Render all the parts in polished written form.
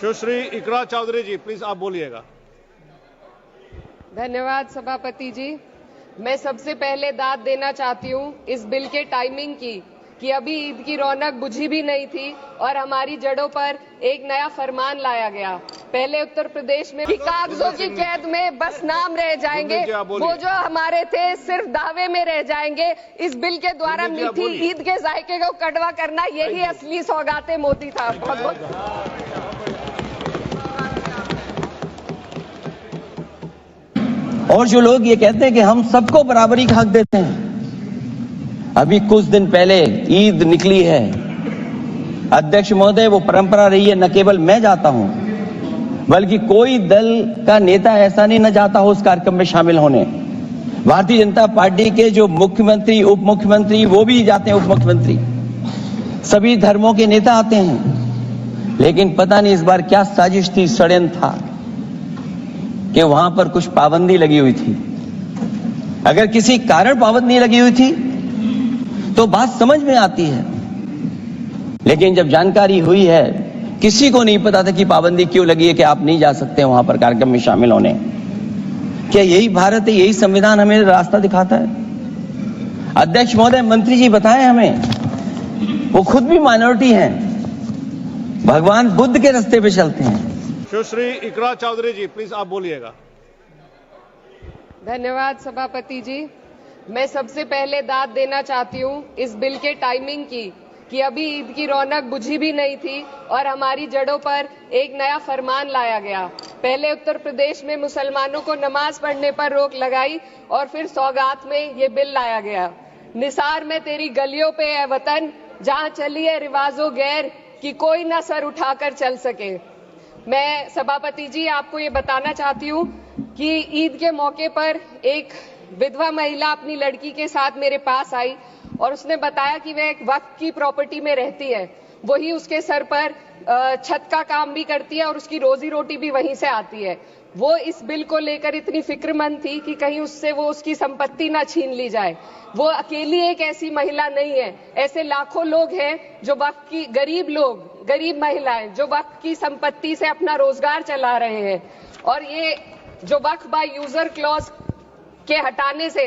सुश्री इकरा चौधरी जी, please आप बोलिएगा। धन्यवाद सभापति जी। मैं सबसे पहले दाद देना चाहती हूँ इस बिल के टाइमिंग की कि अभी ईद की रौनक बुझी भी नहीं थी और हमारी जड़ों पर एक नया फरमान लाया गया। पहले उत्तर प्रदेश में कागजों की कैद में बस नाम रह जाएंगे, वो जो हमारे थे सिर्फ दावे में रह जाएंगे। इस बिल के द्वारा मीठी ईद के जायके को कड़वा करना यही असली सौगाते मोदी था। बहुत बहुत और जो लोग ये कहते हैं कि हम सबको बराबरी का हक देते हैं, अभी कुछ दिन पहले ईद निकली है। अध्यक्ष महोदय, वो परंपरा रही है, न केवल मैं जाता हूं बल्कि कोई दल का नेता ऐसा नहीं न जाता हो उस कार्यक्रम में शामिल होने। भारतीय जनता पार्टी के जो मुख्यमंत्री, उप मुख्यमंत्री, वो भी जाते हैं, उप मुख्यमंत्री, सभी धर्मों के नेता आते हैं। लेकिन पता नहीं इस बार क्या साजिश थी, षड्यंत्र था कि वहां पर कुछ पाबंदी लगी हुई थी। अगर किसी कारण पाबंदी लगी हुई थी तो बात समझ में आती है, लेकिन जब जानकारी हुई है, किसी को नहीं पता था कि पाबंदी क्यों लगी है कि आप नहीं जा सकते वहां पर कार्यक्रम में शामिल होने। क्या यही भारत है, यही संविधान हमें रास्ता दिखाता है? अध्यक्ष महोदय, मंत्री जी बताएं हमें, वो खुद भी माइनॉरिटी हैं, भगवान बुद्ध के रास्ते पे चलते हैं। सुश्री इकरा चौधरी जी, प्लीज आप बोलिएगा। धन्यवाद सभापति जी। मैं सबसे पहले दाद देना चाहती हूँ इस बिल के टाइमिंग की कि अभी ईद की रौनक बुझी भी नहीं थी और हमारी जड़ों पर एक नया फरमान लाया गया। पहले उत्तर प्रदेश में मुसलमानों को नमाज पढ़ने पर रोक लगाई और फिर सौगात में ये बिल लाया गया। निसार में तेरी गलियों पे है वतन, जहाँ चली है रिवाजो गैर कि कोई ना सर उठाकर चल सके। मैं सभापति जी आपको ये बताना चाहती हूँ कि ईद के मौके पर एक विधवा महिला अपनी लड़की के साथ मेरे पास आई और उसने बताया कि वह एक वक्फ की प्रॉपर्टी में रहती है, वही उसके सर पर छत का काम भी करती है और उसकी रोजी रोटी भी वहीं से आती है। वो इस बिल को लेकर इतनी फिक्रमंद थी कि कहीं उससे वो उसकी संपत्ति ना छीन ली जाए। वो अकेली एक ऐसी महिला नहीं है, ऐसे लाखों लोग हैं जो वक्फ की, गरीब लोग, गरीब महिलाएं जो वक्फ की संपत्ति से अपना रोजगार चला रहे हैं। और ये जो वक्फ बाय यूजर क्लॉज के हटाने से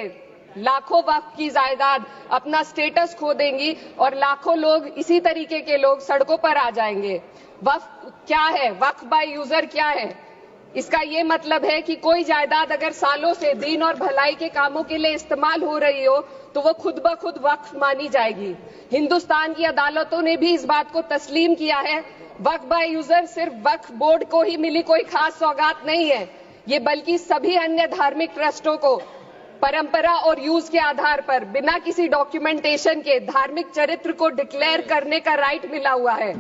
लाखों वक्फ की जायदाद अपना स्टेटस खो देंगी और लाखों लोग, इसी तरीके के लोग सड़कों पर आ जाएंगे। वक्फ क्या है, वक्फ बाय यूजर क्या है? इसका ये मतलब है कि कोई जायदाद अगर सालों से दीन और भलाई के कामों के लिए इस्तेमाल हो रही हो तो वो खुद ब खुद वक्फ मानी जाएगी। हिंदुस्तान की अदालतों ने भी इस बात को तस्लीम किया है। वक्फ बाय यूजर सिर्फ वक्फ बोर्ड को ही मिली कोई खास सौगात नहीं है, ये बल्कि सभी अन्य धार्मिक ट्रस्टों को परंपरा और यूज के आधार पर बिना किसी डॉक्यूमेंटेशन के धार्मिक चरित्र को डिक्लेयर करने का राइट मिला हुआ है।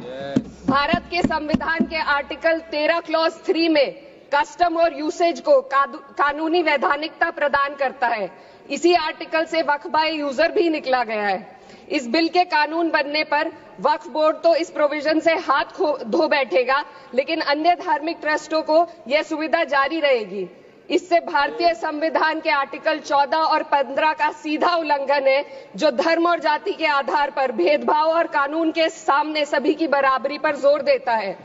भारत के संविधान के आर्टिकल 13 क्लॉज 3 में कस्टम और यूसेज को कानूनी वैधानिकता प्रदान करता है। इसी आर्टिकल से वक्फ बाय यूजर भी निकला गया है। इस बिल के कानून बनने पर वक्फ बोर्ड तो इस प्रोविजन से हाथ धो बैठेगा, लेकिन अन्य धार्मिक ट्रस्टों को यह सुविधा जारी रहेगी। इससे भारतीय संविधान के आर्टिकल 14 और 15 का सीधा उल्लंघन है, जो धर्म और जाति के आधार पर भेदभाव और कानून के सामने सभी की बराबरी पर जोर देता है।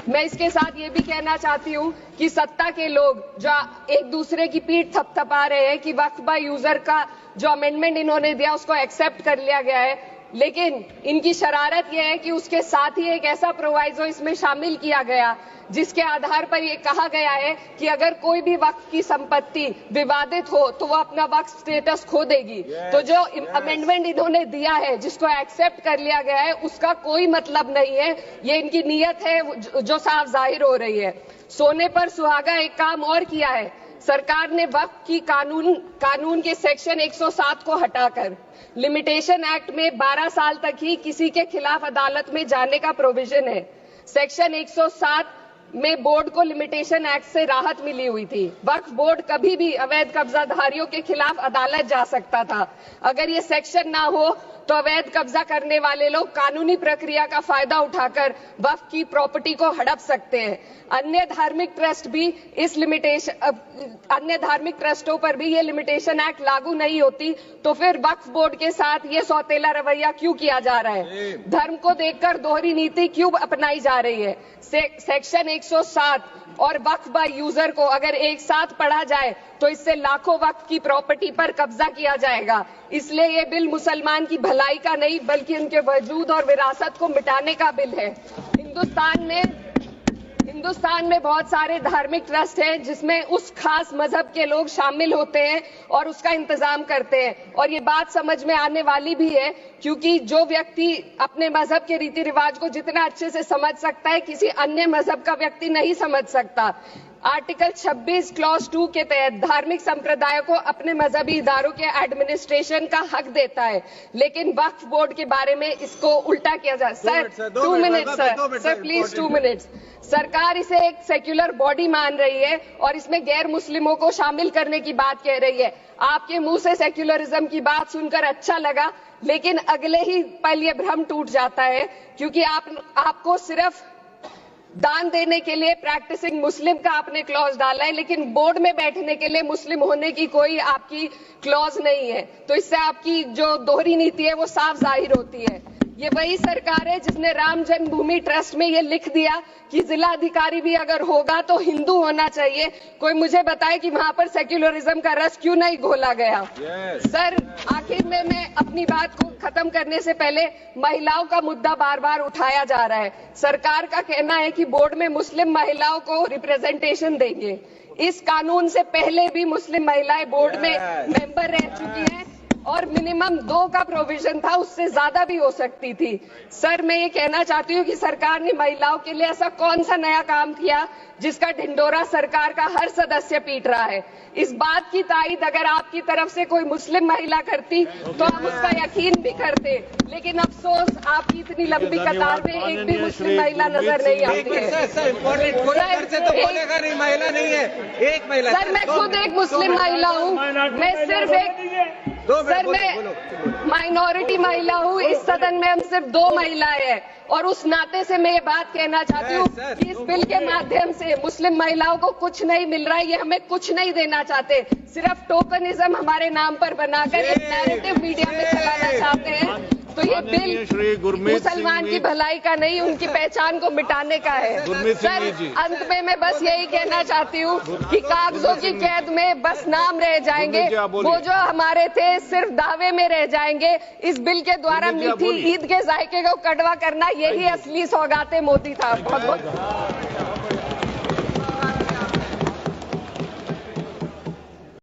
मैं इसके साथ ये भी कहना चाहती हूँ कि सत्ता के लोग जो एक दूसरे की पीठ थपथपा रहे हैं कि वक्फ बाय यूजर का जो अमेंडमेंट इन्होंने दिया उसको एक्सेप्ट कर लिया गया है, लेकिन इनकी शरारत यह है कि उसके साथ ही एक ऐसा प्रोवाइजो इसमें शामिल किया गया जिसके आधार पर यह कहा गया है कि अगर कोई भी वक्फ की संपत्ति विवादित हो तो वो अपना वक्फ स्टेटस खो देगी। तो जो अमेंडमेंट इन्होंने दिया है, जिसको एक्सेप्ट कर लिया गया है, उसका कोई मतलब नहीं है। ये इनकी नीयत है जो साफ जाहिर हो रही है। सोने पर सुहागा एक काम और किया है, सरकार ने वक्फ की कानून के सेक्शन 107 को हटाकर लिमिटेशन एक्ट में 12 साल तक ही किसी के खिलाफ अदालत में जाने का प्रोविजन है। सेक्शन 107 में बोर्ड को लिमिटेशन एक्ट से राहत मिली हुई थी। वक्फ बोर्ड कभी भी अवैध कब्जाधारियों के खिलाफ अदालत जा सकता था। अगर ये सेक्शन ना हो तो अवैध कब्जा करने वाले लोग कानूनी प्रक्रिया का फायदा उठाकर वक्फ की प्रॉपर्टी को हड़प सकते हैं। अन्य धार्मिक ट्रस्टों पर भी ये लिमिटेशन एक्ट लागू नहीं होती, तो फिर वक्फ बोर्ड के साथ ये सौतेला रवैया क्यों किया जा रहा है? धर्म को देखकर दोहरी नीति क्यों अपनाई जा रही है? सेक्शन 107 और वक्फ बाय यूजर को अगर एक साथ पढ़ा जाए तो इससे लाखों वक्फ की प्रॉपर्टी पर कब्जा किया जाएगा। इसलिए ये बिल मुसलमान की भलाई का नहीं बल्कि उनके वजूद और विरासत को मिटाने का बिल है। हिंदुस्तान में बहुत सारे धार्मिक ट्रस्ट हैं जिसमें उस खास मजहब के लोग शामिल होते हैं और उसका इंतजाम करते हैं, और ये बात समझ में आने वाली भी है क्योंकि जो व्यक्ति अपने मजहब के रीति रिवाज को जितना अच्छे से समझ सकता है किसी अन्य मजहब का व्यक्ति नहीं समझ सकता। आर्टिकल 26 क्लॉज 2 के तहत धार्मिक संप्रदायों को अपने मजहबी इदारों के एडमिनिस्ट्रेशन का हक देता है, लेकिन वक्फ बोर्ड के बारे में इसको उल्टा किया जाए। Sir 2 minute sir please 2 minutes. सरकार इसे एक सेक्युलर बॉडी मान रही है और इसमें गैर मुस्लिमों को शामिल करने की बात कह रही है। आपके मुंह से सेक्युलरिज्म की बात सुनकर अच्छा लगा, लेकिन अगले ही पल ये भ्रम टूट जाता है क्योंकि आपको सिर्फ दान देने के लिए प्रैक्टिसिंग मुस्लिम का आपने क्लॉज डाला है, लेकिन बोर्ड में बैठने के लिए मुस्लिम होने की कोई आपकी क्लॉज नहीं है। तो इससे आपकी जो दोहरी नीति है वो साफ जाहिर होती है। ये वही सरकार है जिसने राम जन्मभूमि ट्रस्ट में ये लिख दिया कि जिला अधिकारी भी अगर होगा तो हिंदू होना चाहिए। कोई मुझे बताए कि वहां पर सेक्युलरिज्म का रस क्यों नहीं घोला गया। सर आखिर में मैं अपनी बात को खत्म करने से पहले महिलाओं का मुद्दा बार बार उठाया जा रहा है। सरकार का कहना है कि बोर्ड में मुस्लिम महिलाओं को रिप्रेजेंटेशन देंगे। इस कानून से पहले भी मुस्लिम महिलाएं बोर्ड में मेंबर रह चुकी हैं और मिनिमम 2 का प्रोविजन था, उससे ज्यादा भी हो सकती थी। सर मैं ये कहना चाहती हूँ कि सरकार ने महिलाओं के लिए ऐसा कौन सा नया काम किया जिसका ढिंडोरा सरकार का हर सदस्य पीट रहा है। इस बात की तायद अगर आपकी तरफ से कोई मुस्लिम महिला करती तो हम उसका यकीन भी करते, लेकिन अफसोस आपकी इतनी लंबी कतार में एक भी मुस्लिम महिला नजर नहीं आती है। सर मैं खुद एक मुस्लिम महिला हूँ, मैं सिर्फ एक मैं माइनॉरिटी महिला हूँ। इस सदन में हम सिर्फ 2 महिलाएं हैं और उस नाते से मैं ये बात कहना चाहती हूँ कि इस बिल के माध्यम से मुस्लिम महिलाओं को कुछ नहीं मिल रहा है। ये हमें कुछ नहीं देना चाहते, सिर्फ टोकनिज्म हमारे नाम पर बनाकर एक नैरेटिव मीडिया में चलाना चाहते हैं। तो ये बिल मुसलमान की भलाई का नहीं, उनकी पहचान को मिटाने का है। सर अंत में मैं बस यही कहना चाहती हूँ कि कागजों की कैद में बस नाम रह जाएंगे, वो जो हमारे थे सिर्फ दावे में रह जाएंगे। इस बिल के द्वारा मीठी ईद के जायके को कड़वा करना यही असली सौगाते मोदी था। बहुत बहुत